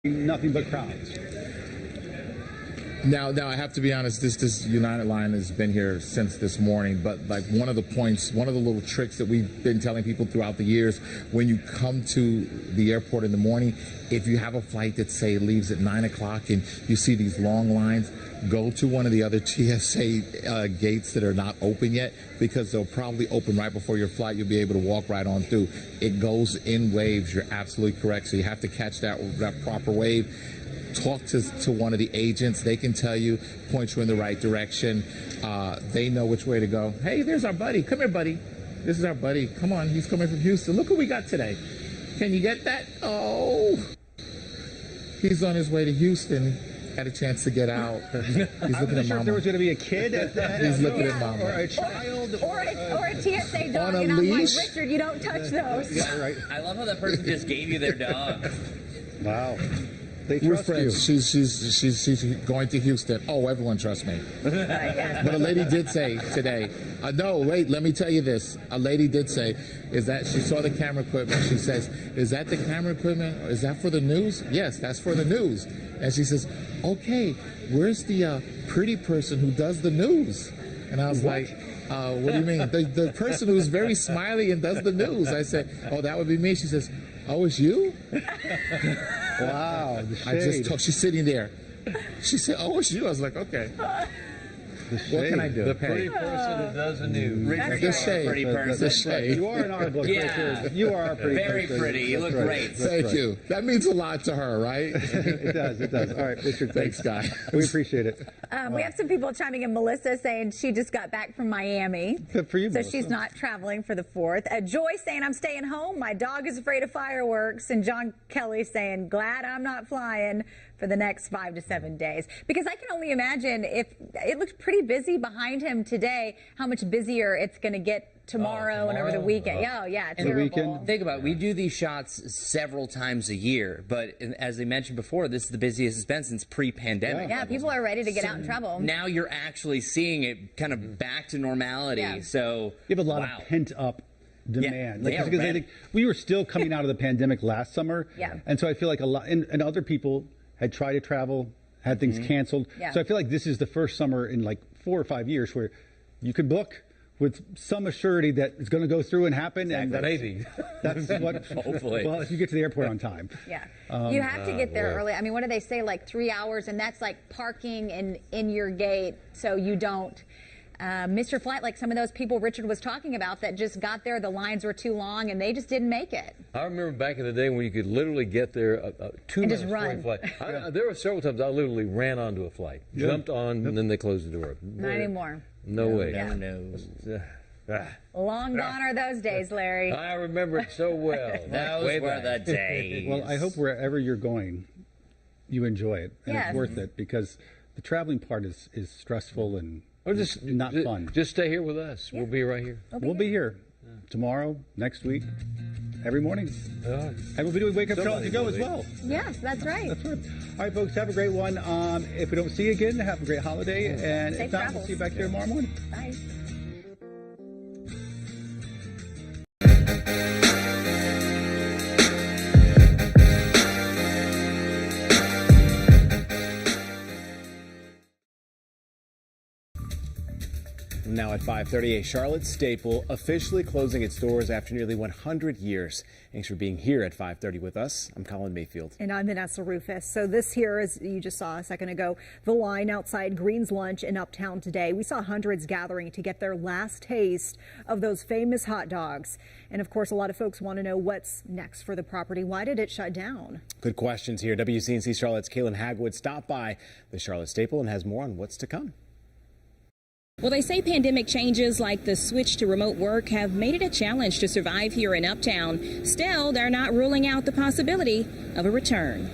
Nothing but crowds. Now, I have to be honest. This United line has been here since this morning. But like one of the little tricks that we've been telling people throughout the years, when you come to the airport in the morning, if you have a flight that say leaves at 9 o'clock and you see these long lines, go to one of the other TSA gates that are not open yet, because they'll probably open right before your flight. You'll be able to walk right on through. It goes in waves. You're absolutely correct. So you have to catch that proper wave. Talk to one of the agents. They can tell you, point you in the right direction. They know which way to go. Hey, there's our buddy. Come here, buddy. This is our buddy. Come on. He's coming from Houston. Look what we got today. Can you get that? Oh. He's on his way to Houston. Had a chance to get out. He's looking at Mama. If there was going to be a kid at that. He's looking at Mama. Or a child. Or a TSA dog. On a and leash? I'm like, Richard, you don't touch those. Yeah, right. I love how that person just gave you their dog. Wow. They We're trust friends. you. She's going to Houston. Oh, everyone trusts me. But a lady did say today, no, wait, let me tell you this. A lady did say, is that she saw the camera equipment. She says, is that the camera equipment? Is that for the news? Yes, that's for the news. And she says, okay, where's the pretty person who does the news? And I was like, what do you mean? The person who's very smiley and does the news. I said, oh, that would be me. She says, oh, it's you? Wow. The I just shade. told, she's sitting there. She said, oh, it's you. I was like, okay. What can I do? The pretty person who does the news. The shade. Pretty person. The shade. You are in our book. Yeah. You are a pretty Very person. pretty. You That's look right. great. That's Thank right. you. That means a lot to her, right? It does. It does. All right, Richard. Thanks, guys. We appreciate it. We have some people chiming in. Melissa saying she just got back from Miami. Good for you, So Melissa. she's not traveling for the 4th. Joy saying, I'm staying home. My dog is afraid of fireworks. And John Kelly saying, glad I'm not flying for the next 5 to 7 days. Because I can only imagine, if it looks pretty busy behind him today, how much busier it's going to get tomorrow and over the weekend. Oh, yeah, the terrible. weekend? Think about it. We do these shots several times a year, but as they mentioned before, this is the busiest it's been since pre-pandemic. Yeah, people are ready to get out in trouble. Now you're actually seeing it kind of back to normality. Yeah. So You have a lot wow. of pent-up demand. Yeah, Because I right. think we were still coming out of the pandemic last summer. Yeah. And so I feel like a lot, and other people had tried to travel, had things canceled. Yeah. So I feel like this is the first summer in like 4 or 5 years where you could book with some assurity that it's going to go through and happen. And Maybe. that's what, Hopefully. well, if you get to the airport on time. Yeah. You have to get there early. I mean, what do they say, like 3 hours? And that's like parking in your gate so you don't miss your flight, like some of those people Richard was talking about that just got there, the lines were too long, and they just didn't make it. I remember back in the day when you could literally get there 2 And minutes just before run. a flight. There were several times I literally ran onto a flight, jumped on, and then they closed the door. Not anymore. No way. Yeah. Never knows. Long gone are those days, Larry. I remember it so well. Those Way were back. the days. Well, I hope wherever you're going, you enjoy it. And Yes. it's worth it, because the traveling part is stressful and Or just not fun. Just stay here with us. We'll be right here. We'll be here tomorrow, next week, every morning. And we'll be doing Wake Up Charlotte to Go as well. Yes, that's right. That's right. All right, folks, have a great one. If we don't see you again, have a great holiday. And Safe if not, we'll travels. see you back here tomorrow morning. Bye. Now at 5:30, a Charlotte staple officially closing its doors after nearly 100 years. Thanks for being here at 5:30 with us. I'm Colin Mayfield. And I'm Vanessa Rufus. So this here, as you just saw a second ago, the line outside Green's Lunch in Uptown today. We saw hundreds gathering to get their last taste of those famous hot dogs. And of course, a lot of folks want to know what's next for the property. Why did it shut down? Good questions here. WCNC Charlotte's Kaylin Hagwood stopped by the Charlotte staple and has more on what's to come. Well, they say pandemic changes like the switch to remote work have made it a challenge to survive here in Uptown. Still, they're not ruling out the possibility of a return.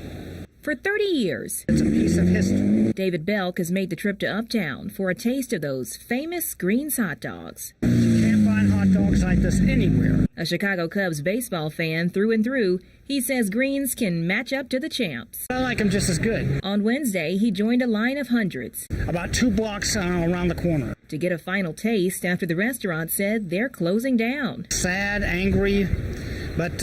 For 30 years, it's a piece of history. David Belk has made the trip to Uptown for a taste of those famous Green's hot dogs. You can't find hot dogs like this anywhere. A Chicago Cubs baseball fan through and through, he says Greens can match up to the champs. I like them just as good. On Wednesday, he joined a line of hundreds. About 2 blocks around the corner. To get a final taste after the restaurant said they're closing down. Sad, angry, but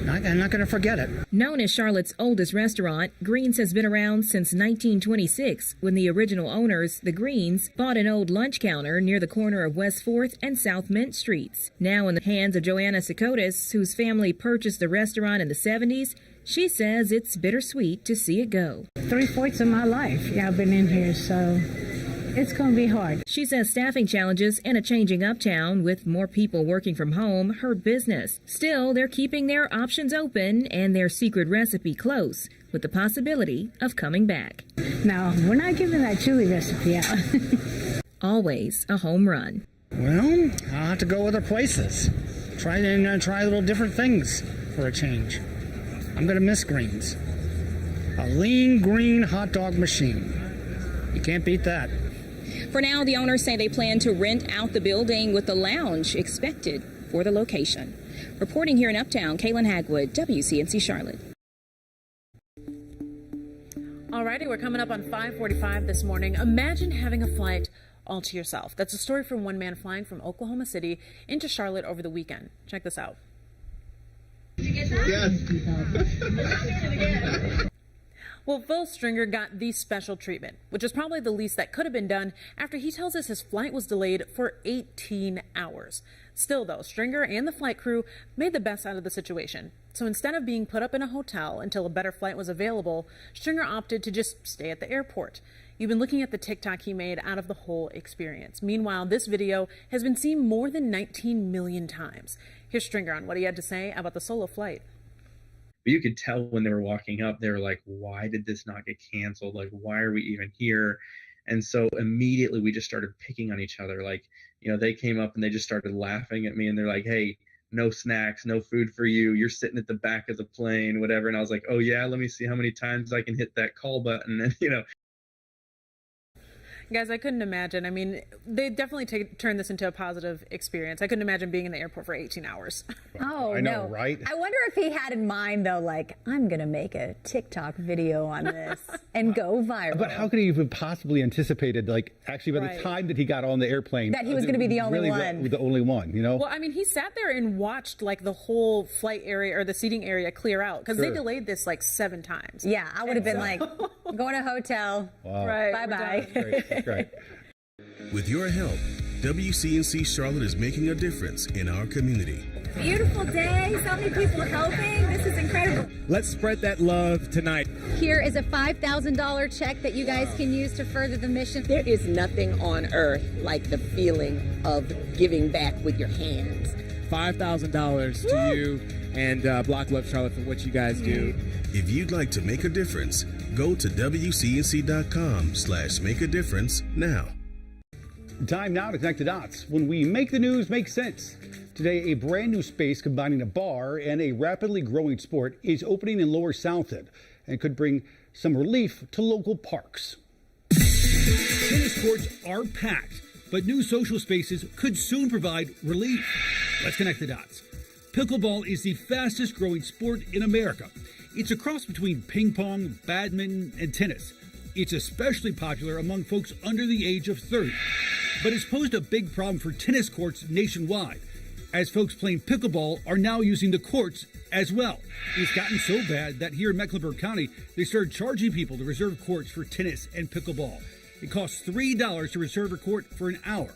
I'm not going to forget it. Known as Charlotte's oldest restaurant, Green's has been around since 1926, when the original owners, the Greens, bought an old lunch counter near the corner of West 4th and South Mint Streets. Now in the hands of Joanna SCOTUS, whose family purchased the restaurant in the 70s, she says it's bittersweet to see it go. 3/4 of my life, I've been in here, so it's going to be hard. She says staffing challenges and a changing uptown with more people working from home hurt business. Still, they're keeping their options open and their secret recipe close, with the possibility of coming back. Now, we're not giving that chili recipe out. Always a home run. Well, I'll have to go other places. Try little different things for a change. I'm going to miss Greens. A lean green hot dog machine. You can't beat that. For now, the owners say they plan to rent out the building with the lounge expected for the location. Reporting here in Uptown, Kaylin Hagwood, WCNC Charlotte. Alrighty, we're coming up on 5:45 this morning. Imagine having a flight all to yourself. That's a story from one man flying from Oklahoma City into Charlotte over the weekend. Check this out. Did you get that? Yes. Well, Phil Stringer got the special treatment, which is probably the least that could have been done after he tells us his flight was delayed for 18 hours. Still, though, Stringer and the flight crew made the best out of the situation. So instead of being put up in a hotel until a better flight was available, Stringer opted to just stay at the airport. You've been looking at the TikTok he made out of the whole experience. Meanwhile, this video has been seen more than 19 million times. Here's Stringer on what he had to say about the solo flight. But you could tell when they were walking up, they were like, why did this not get canceled? Like, why are we even here? And so immediately we just started picking on each other. Like, you know, they came up and they just started laughing at me and they're like, hey, no snacks, no food for you. You're sitting at the back of the plane, whatever. And I was like, oh yeah, let me see how many times I can hit that call button. And, you know, Guys, I couldn't imagine. I mean, they definitely turned this into a positive experience. I couldn't imagine being in the airport for 18 hours. Oh, I know, no. right? I wonder if he had in mind, though, like, I'm going to make a TikTok video on this and go viral. But how could he even possibly anticipated, like, actually by the time that he got on the airplane, that he was going to be the only one? The only one, you know? Well, I mean, he sat there and watched, like, the whole flight area or the seating area clear out because they delayed this, like, 7 times. Yeah, I would have been like, going to a hotel. Wow. Right. Bye-bye. That's great. With your help, WCNC Charlotte is making a difference in our community. Beautiful day. So many people helping. This is incredible. Let's spread that love tonight. Here is a $5,000 check that you guys can use to further the mission. There is nothing on earth like the feeling of giving back with your hands. $5,000 to you and Block Love Charlotte for what you guys do. If you'd like to make a difference, go to WCNC.com/make-a-difference now. Time now to connect the dots. When we make the news make sense. Today, a brand new space combining a bar and a rapidly growing sport is opening in Lower South End and could bring some relief to local parks. Tennis courts are packed, but new social spaces could soon provide relief. Let's connect the dots. Pickleball is the fastest growing sport in America. It's a cross between ping pong, badminton, and tennis. It's especially popular among folks under the age of 30. But it's posed a big problem for tennis courts nationwide, as folks playing pickleball are now using the courts as well. It's gotten so bad that here in Mecklenburg County, they started charging people to reserve courts for tennis and pickleball. It costs $3 to reserve a court for an hour.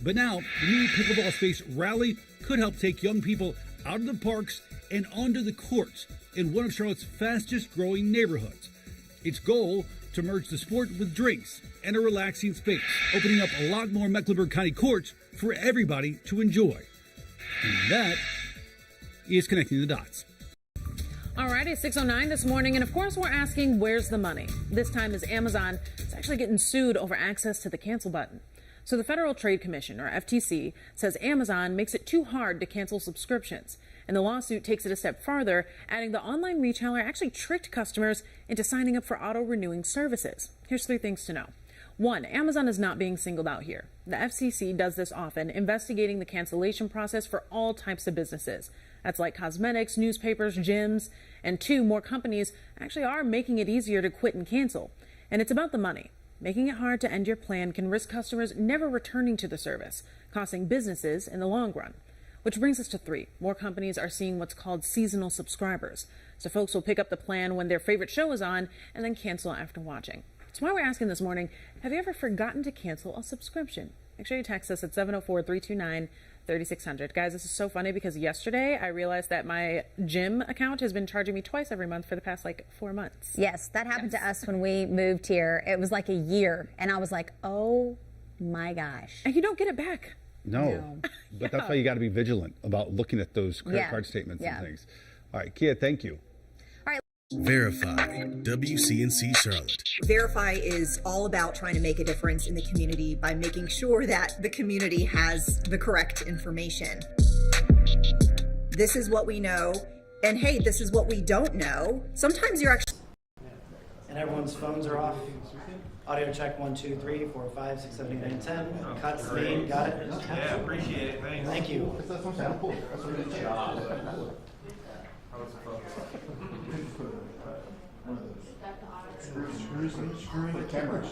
But now, the new pickleball space rally could help take young people out of the parks and onto the courts in one of Charlotte's fastest growing neighborhoods. Its goal, to merge the sport with drinks and a relaxing space, opening up a lot more Mecklenburg County courts for everybody to enjoy. And that is connecting the dots. All right, it's 6:09 this morning, and of course we're asking, where's the money? This time is Amazon is actually getting sued over access to the cancel button. So the Federal Trade Commission, or FTC, says Amazon makes it too hard to cancel subscriptions. And the lawsuit takes it a step farther, adding the online retailer actually tricked customers into signing up for auto-renewing services. Here's 3 things to know. 1, Amazon is not being singled out here. The FCC does this often, investigating the cancellation process for all types of businesses. That's like cosmetics, newspapers, gyms. And 2, more companies actually are making it easier to quit and cancel. And it's about the money. Making it hard to end your plan can risk customers never returning to the service, costing businesses in the long run. Which brings us to 3. More companies are seeing what's called seasonal subscribers. So folks will pick up the plan when their favorite show is on and then cancel after watching. That's why we're asking this morning, have you ever forgotten to cancel a subscription? Make sure you text us at 704-329-3600. Guys, this is so funny because yesterday I realized that my gym account has been charging me twice every month for the past 4 months. Yes, that happened to us when we moved here. It was like a year, and I was like, oh my gosh. And you don't get it back. No. But that's why you got to be vigilant about looking at those credit card statements and things. All right, Kia, thank you. Verify, WCNC Charlotte. Verify is all about trying to make a difference in the community by making sure that the community has the correct information. This is what we know, and hey, this is what we don't know. Sometimes you're actually... And everyone's phones are off. Audio check 1, 2, 3, 4, 5, 6, 7, 8, 9, 10. Cuts, main, got it? Yeah, appreciate it. Thanks. Thank you. Screw the cameras.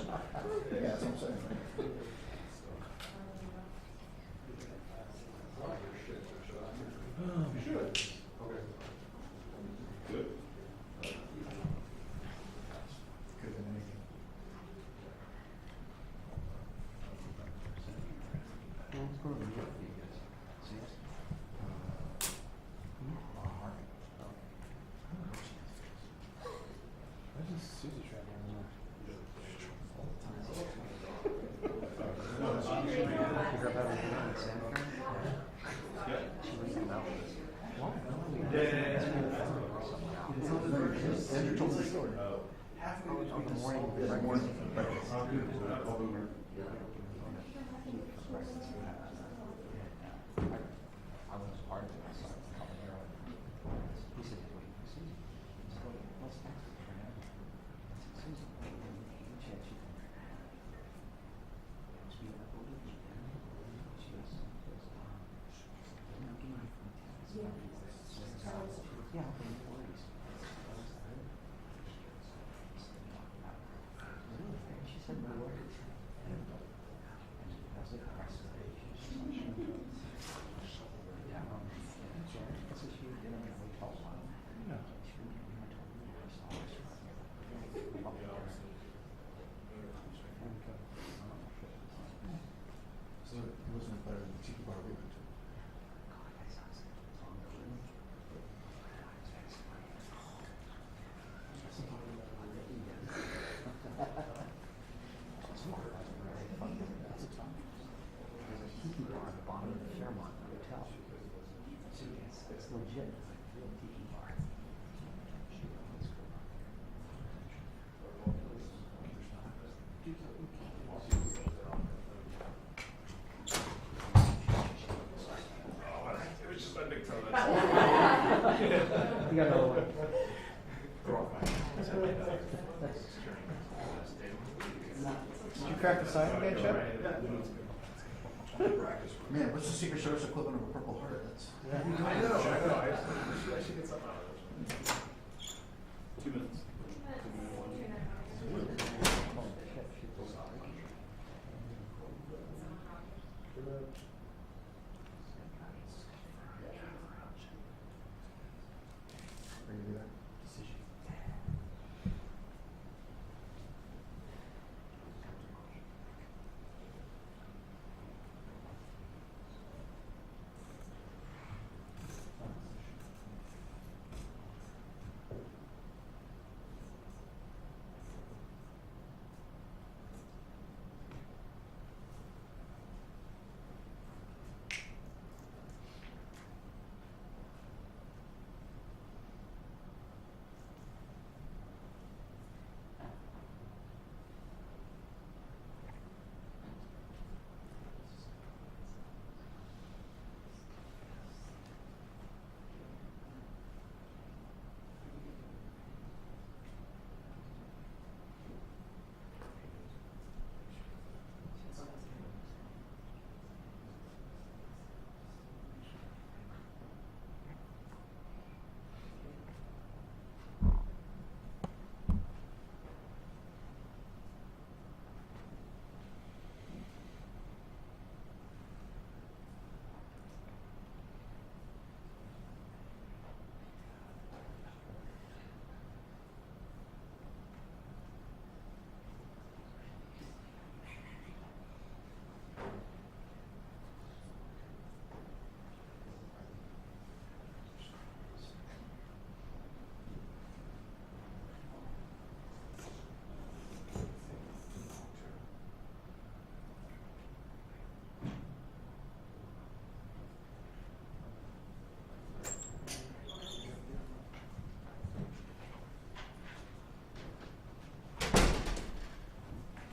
Yeah, that's what I'm saying. You got another one. Did you crack the sign again, Chip? Man, what's the Secret Service equivalent of a Purple Heart? That's... I know. I should get something out of this. 2 minutes.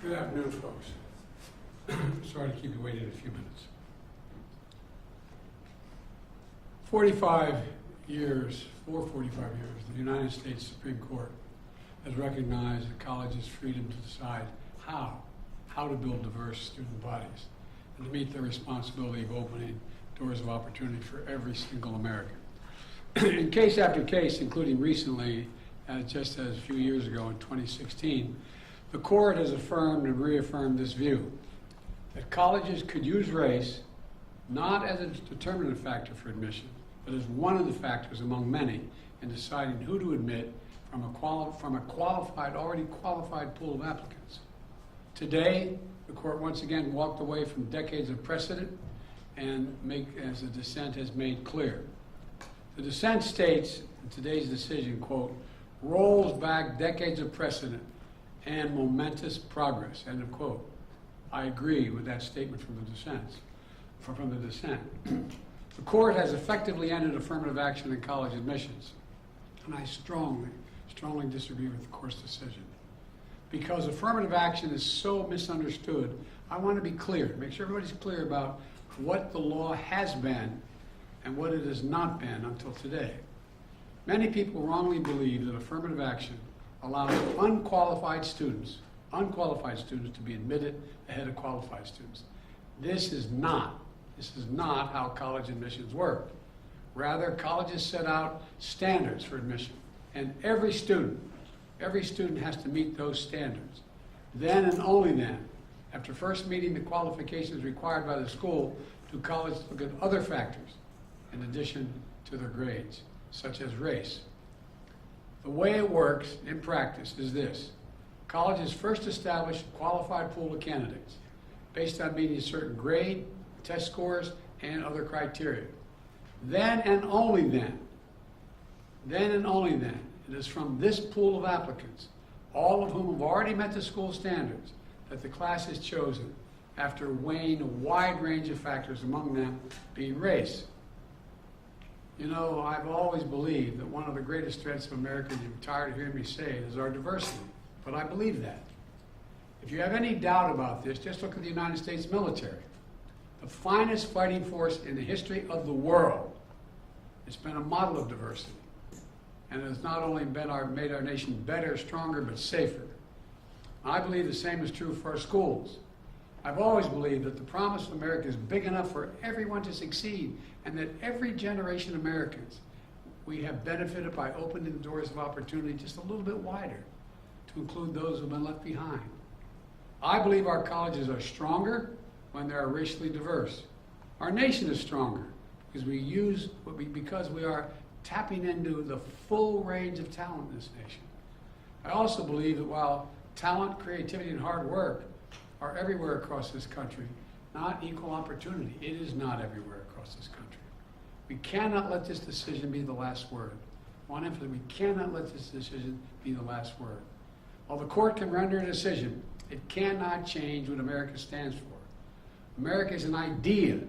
Good afternoon, folks. Sorry to keep you waiting a few minutes. 45 years, the United States Supreme Court has recognized the college's freedom to decide how to build diverse student bodies and to meet their responsibility of opening doors of opportunity for every single American. In case after case, including recently, just as a few years ago in 2016, the court has affirmed and reaffirmed this view that colleges could use race not as a determinative factor for admission, but as one of the factors among many in deciding who to admit from a already qualified pool of applicants. Today, the court once again walked away from decades of precedent and as the dissent has made clear. The dissent states in today's decision, quote, rolls back decades of precedent and momentous progress, end of quote. I agree with that statement from the dissent. The court has effectively ended affirmative action in college admissions, and I strongly disagree with the court's decision. Because affirmative action is so misunderstood, I want to be clear, make sure everybody's clear about what the law has been and what it has not been until today. Many people wrongly believe that affirmative action allows unqualified students to be admitted ahead of qualified students. This is not how college admissions work. Rather, colleges set out standards for admission, and every student has to meet those standards. Then and only then, after first meeting the qualifications required by the school, do colleges look at other factors in addition to their grades, such as race. The way it works in practice is this. Colleges first establish a qualified pool of candidates based on meeting a certain grade, test scores, and other criteria. Then and only then, it is from this pool of applicants, all of whom have already met the school standards, that the class is chosen after weighing a wide range of factors, among them being race. You know, I've always believed that one of the greatest threats of America, you're tired of hearing me say it, is our diversity. But I believe that. If you have any doubt about this, just look at the United States military. The finest fighting force in the history of the world. It's been a model of diversity. And it has not only made our nation better, stronger, but safer. I believe the same is true for our schools. I've always believed that the promise of America is big enough for everyone to succeed, and that every generation of Americans, we have benefited by opening the doors of opportunity just a little bit wider to include those who have been left behind. I believe our colleges are stronger when they are racially diverse. Our nation is stronger because we are tapping into the full range of talent in this nation. I also believe that while talent, creativity, and hard work are everywhere across this country, not equal opportunity. It is not everywhere across this country. We cannot let this decision be the last word. I want to emphasize, we cannot let this decision be the last word. While the court can render a decision, it cannot change what America stands for. America is an idea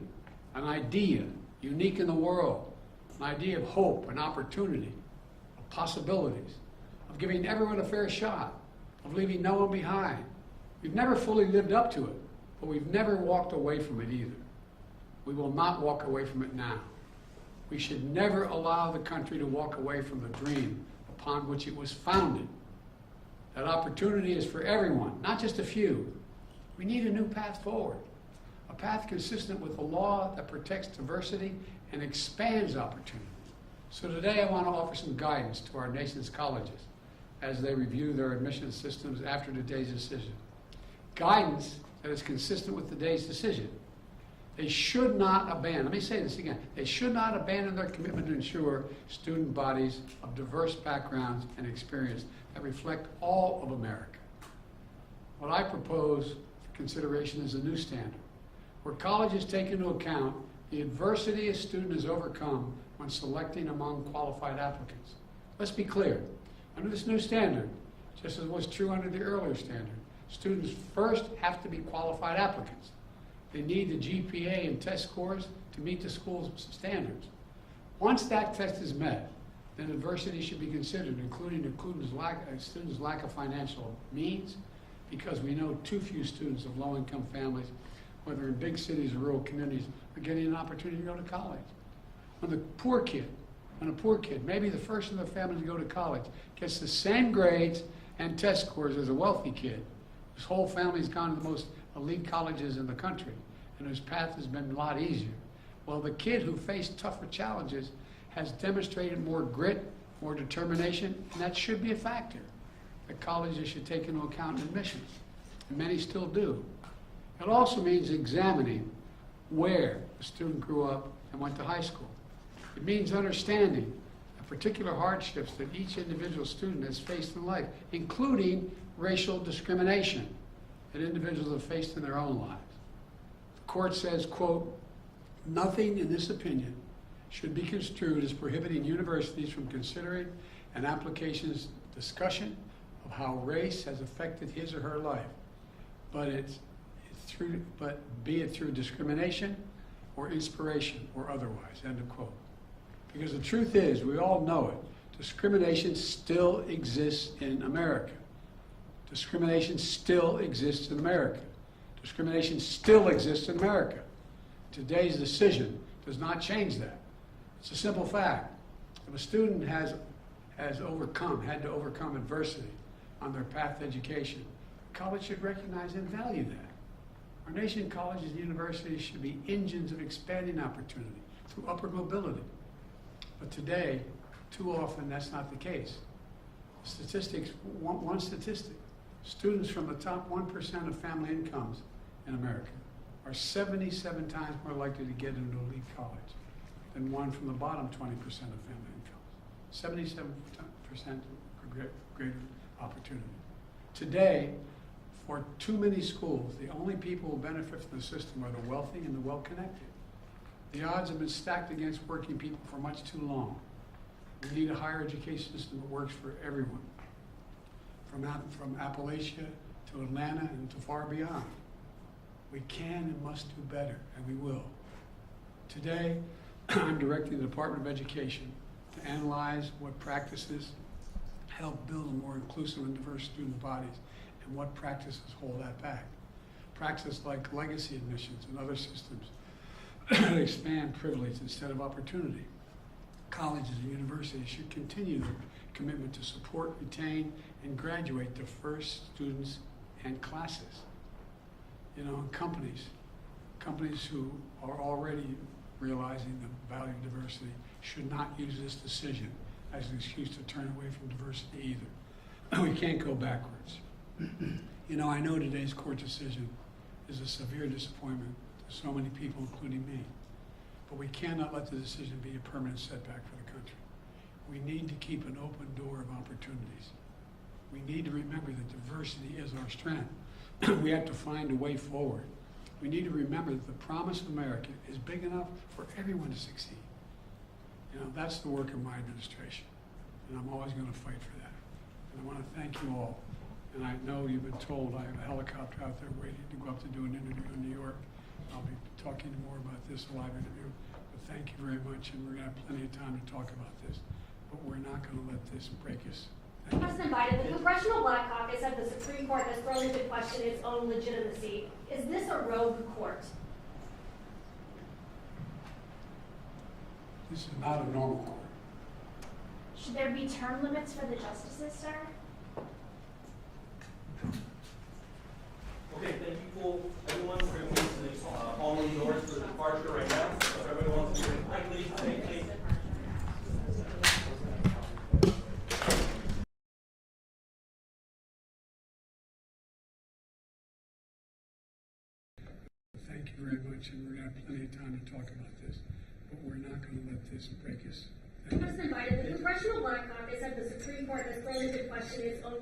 unique in the world, an idea of hope and opportunity, of possibilities, of giving everyone a fair shot, of leaving no one behind. We've never fully lived up to it, but we've never walked away from it either. We will not walk away from it now. We should never allow the country to walk away from the dream upon which it was founded. That opportunity is for everyone, not just a few. We need a new path forward, a path consistent with the law that protects diversity and expands opportunity. So today I want to offer some guidance to our nation's colleges as they review their admission systems after today's decision. Guidance that is consistent with today's decision. They should not abandon, let me say this again, they should not abandon their commitment to ensure student bodies of diverse backgrounds and experience that reflect all of America. What I propose for consideration is a new standard, where colleges take into account the adversity a student has overcome when selecting among qualified applicants. Let's be clear, under this new standard, just as was true under the earlier standard, students first have to be qualified applicants. They need the GPA and test scores to meet the school's standards. Once that test is met, then adversity should be considered, including a student's lack of financial means, because we know too few students of low-income families, whether in big cities or rural communities, are getting an opportunity to go to college. When a poor kid, maybe the first in their family to go to college, gets the same grades and test scores as a wealthy kid, whose whole family's gone to the most elite colleges in the country, and whose path has been a lot easier. Well, the kid who faced tougher challenges has demonstrated more grit, more determination, and that should be a factor that colleges should take into account in admissions, and many still do. It also means examining where the student grew up and went to high school. It means understanding the particular hardships that each individual student has faced in life, including racial discrimination that individuals have faced in their own lives. The court says, quote, "Nothing in this opinion should be construed as prohibiting universities from considering an application's discussion of how race has affected his or her life, but be it through discrimination or inspiration or otherwise," end of quote. Because the truth is, we all know it, discrimination still exists in America. Discrimination still exists in America. Discrimination still exists in America. Today's decision does not change that. It's a simple fact. If a student had to overcome adversity on their path to education, college should recognize and value that. Our nation's colleges and universities should be engines of expanding opportunity through upward mobility. But today, too often, that's not the case. Statistics, one statistic, students from the top 1% of family incomes in America are 77 times more likely to get into elite college than one from the bottom 20% of family incomes. 77% greater opportunity. Today, for too many schools, the only people who benefit from the system are the wealthy and the well-connected. The odds have been stacked against working people for much too long. We need a higher education system that works for everyone, from Appalachia to Atlanta and to far beyond. We can and must do better, and we will. Today, I'm directing the Department of Education to analyze what practices help build more inclusive and diverse student bodies and what practices hold that back. Practices like legacy admissions and other systems expand privilege instead of opportunity. Colleges and universities should continue their commitment to support, retain, and graduate diverse students and classes. You know, companies who are already realizing the value of diversity should not use this decision as an excuse to turn away from diversity either. We can't go backwards. You know, I know today's court decision is a severe disappointment to so many people, including me. But we cannot let the decision be a permanent setback for the country. We need to keep an open door of opportunities. We need to remember that diversity is our strength. We have to find a way forward. We need to remember that the promise of America is big enough for everyone to succeed. You know, that's the work of my administration, and I'm always going to fight for that. And I want to thank you all. And I know you've been told I have a helicopter out there waiting to go up to do an interview in New York. I'll be talking more about this live interview. But thank you very much, and we're going to have plenty of time to talk about this. But we're not going to let this break us. President Biden, the Congressional Black Caucus at the Supreme Court has thrown into question its own legitimacy. Is this a rogue court? This is not a normal court. Should there be term limits for the justices, sir? Okay, thank you for everyone. We're going to move to the hall-in doors for the departure right now. So if everyone wants to move quickly, safely. Thank you very much, and we're going to have plenty of time to talk about this. But we're not going to let this break us. President Biden, the Congressional Black Caucus at the Supreme Court has thrown into question its own